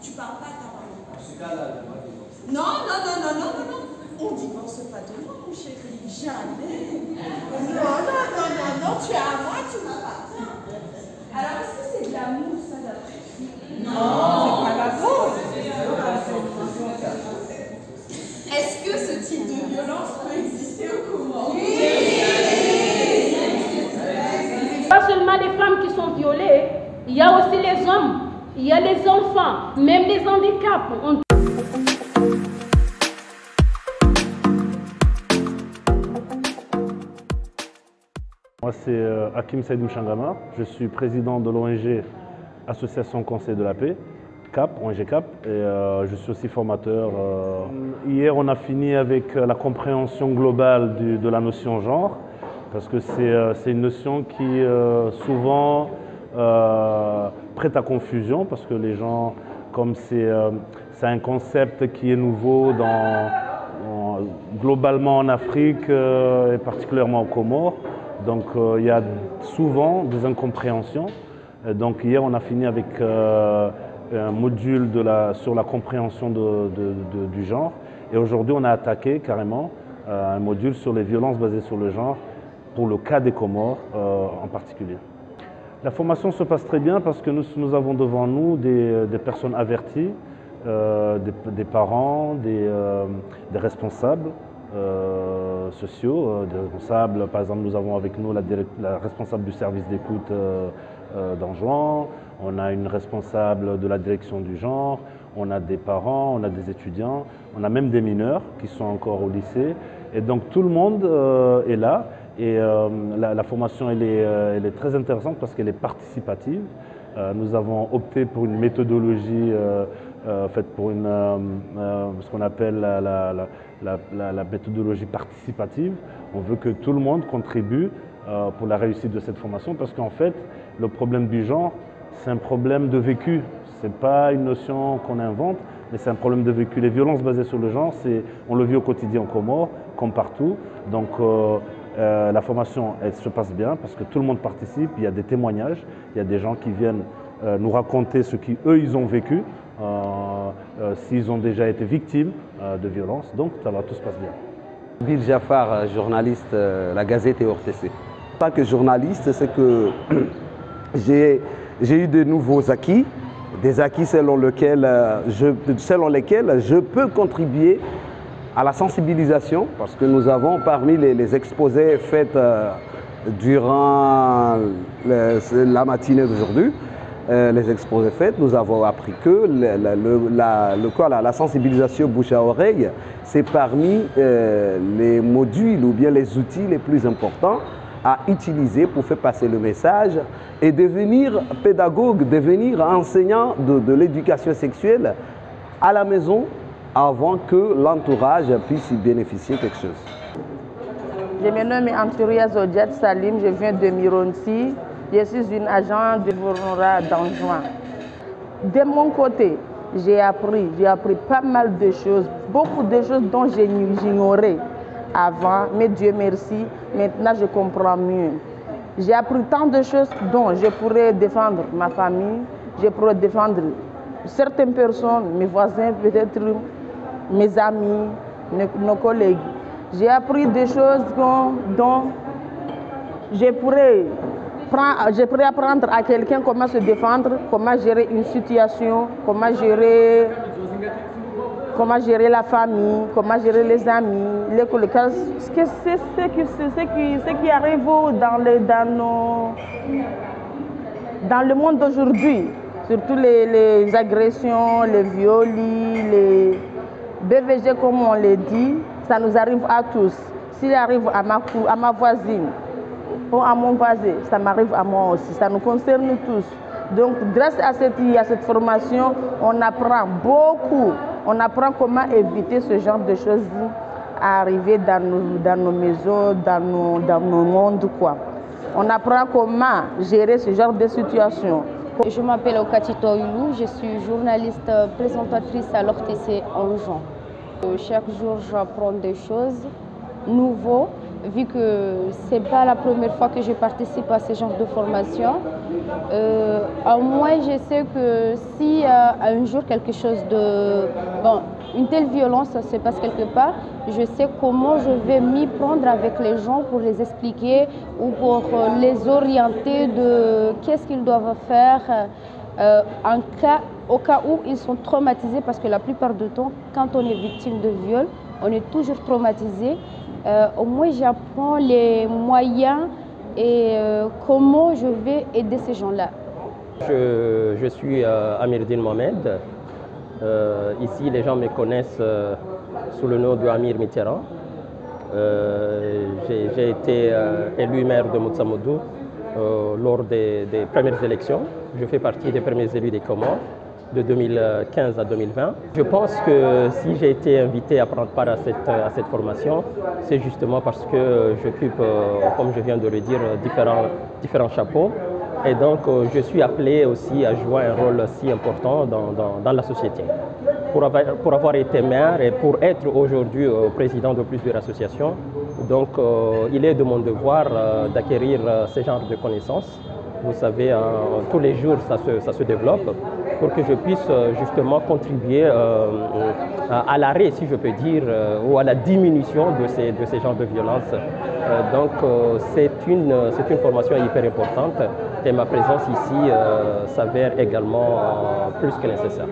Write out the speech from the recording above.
Tu parles pas à ta maman. Non, non, non, non, non, non, non. On divorce pas de moi, mon chéri. Jamais. Non, non, non, non, non. Tu es à moi, tu m'appartiens. Alors, est-ce que c'est de l'amour, ça, d'après? Non, c'est pas l'amour. Est-ce que ce type de violence peut exister au Comores? Pas seulement les femmes qui sont violées, il y a aussi les hommes, il y a les enfants, même les handicaps. Moi, c'est Hakim Saïd Mchangama. Je suis président de l'ONG Association Conseil de la Paix, CAP, ONG CAP, et je suis aussi formateur. Hier, on a fini avec la compréhension globale de la notion genre, parce que c'est une notion qui souvent prête à confusion, parce que les gens, comme c'est un concept qui est nouveau globalement en Afrique et particulièrement aux Comores, donc il y a souvent des incompréhensions. Donc hier, on a fini avec un module sur la compréhension du genre, et aujourd'hui, on a attaqué carrément un module sur les violences basées sur le genre, pour le cas des Comores en particulier. La formation se passe très bien parce que nous avons devant nous des personnes averties, des parents, des responsables sociaux, des responsables. Par exemple, nous avons avec nous la responsable du service d'écoute d'Anjouan, on a une responsable de la direction du genre, on a des parents, on a des étudiants, on a même des mineurs qui sont encore au lycée. Et donc tout le monde est là. Et la formation elle est très intéressante parce qu'elle est participative. Nous avons opté pour une méthodologie faite pour ce qu'on appelle la méthodologie participative. On veut que tout le monde contribue pour la réussite de cette formation parce qu'en fait, le problème du genre, c'est un problème de vécu. Ce n'est pas une notion qu'on invente, mais c'est un problème de vécu. Les violences basées sur le genre, on le vit au quotidien en Comores, comme partout. Donc, la formation, elle se passe bien parce que tout le monde participe, il y a des témoignages, il y a des gens qui viennent nous raconter ce qu'eux, ils ont vécu, s'ils ont déjà été victimes de violences, donc ça va, tout se passe bien. Bill Jafar, journaliste La Gazette et RTC. En tant que journaliste, c'est que j'ai eu de nouveaux acquis, des acquis selon lesquels je peux contribuer à la sensibilisation, parce que nous avons parmi les exposés faits durant la matinée d'aujourd'hui, les exposés faits, nous avons appris que la sensibilisation bouche à oreille, c'est parmi les modules ou bien les outils les plus importants à utiliser pour faire passer le message et devenir pédagogue, devenir enseignant de l'éducation sexuelle à la maison, avant que l'entourage puisse y bénéficier quelque chose. Je me nomme Antouria Zodiat Salim, je viens de Mironti. Je suis une agent de Vornora d'Anjouan. De mon côté, j'ai appris pas mal de choses, beaucoup de choses dont j'ignorais avant, mais Dieu merci, maintenant je comprends mieux. J'ai appris tant de choses dont je pourrais défendre ma famille, je pourrais défendre certaines personnes, mes voisins peut-être, mes amis, nos collègues. J'ai appris des choses dont je pourrais apprendre à quelqu'un comment se défendre, comment gérer une situation, comment gérer la famille, comment gérer les amis, les collègues. C'est ce qui arrive dans le monde d'aujourd'hui. Surtout les agressions, les viols, les BVG comme on le dit, ça nous arrive à tous. S'il arrive à ma voisine ou à mon voisin, ça m'arrive à moi aussi, ça nous concerne tous. Donc grâce à cette formation, on apprend beaucoup, on apprend comment éviter ce genre de choses à arriver dans nos maisons, dans nos mondes, quoi. On apprend comment gérer ce genre de situation. Je m'appelle Okatito Yulu, je suis journaliste présentatrice à l'RTC Anjouan. Chaque jour, j'apprends des choses nouvelles vu que ce n'est pas la première fois que je participe à ce genre de formation. Au moins, je sais que si un jour quelque chose de... Bon, une telle violence se passe quelque part, je sais comment je vais m'y prendre avec les gens pour les expliquer ou pour les orienter de qu'est-ce qu'ils doivent faire au cas où ils sont traumatisés, parce que la plupart du temps, quand on est victime de viol, on est toujours traumatisé. Au moins, j'apprends les moyens et comment je vais aider ces gens-là. Je suis Amirdine Mohamed. Ici, les gens me connaissent sous le nom de Amir Mitterrand. J'ai été élu maire de Motsamoudou lors des premières élections. Je fais partie des premiers élus des Comores de 2015 à 2020. Je pense que si j'ai été invité à prendre part à cette formation, c'est justement parce que j'occupe, comme je viens de le dire, différents chapeaux. Et donc, je suis appelé aussi à jouer un rôle si important dans la société. Pour avoir été maire et pour être aujourd'hui président de plusieurs associations, donc il est de mon devoir d'acquérir ce genre de connaissances. Vous savez, tous les jours, ça se développe pour que je puisse justement contribuer à l'arrêt, si je peux dire, ou à la diminution de ces genres de violences. Donc, c'est une formation hyper importante et ma présence ici s'avère également plus que nécessaire.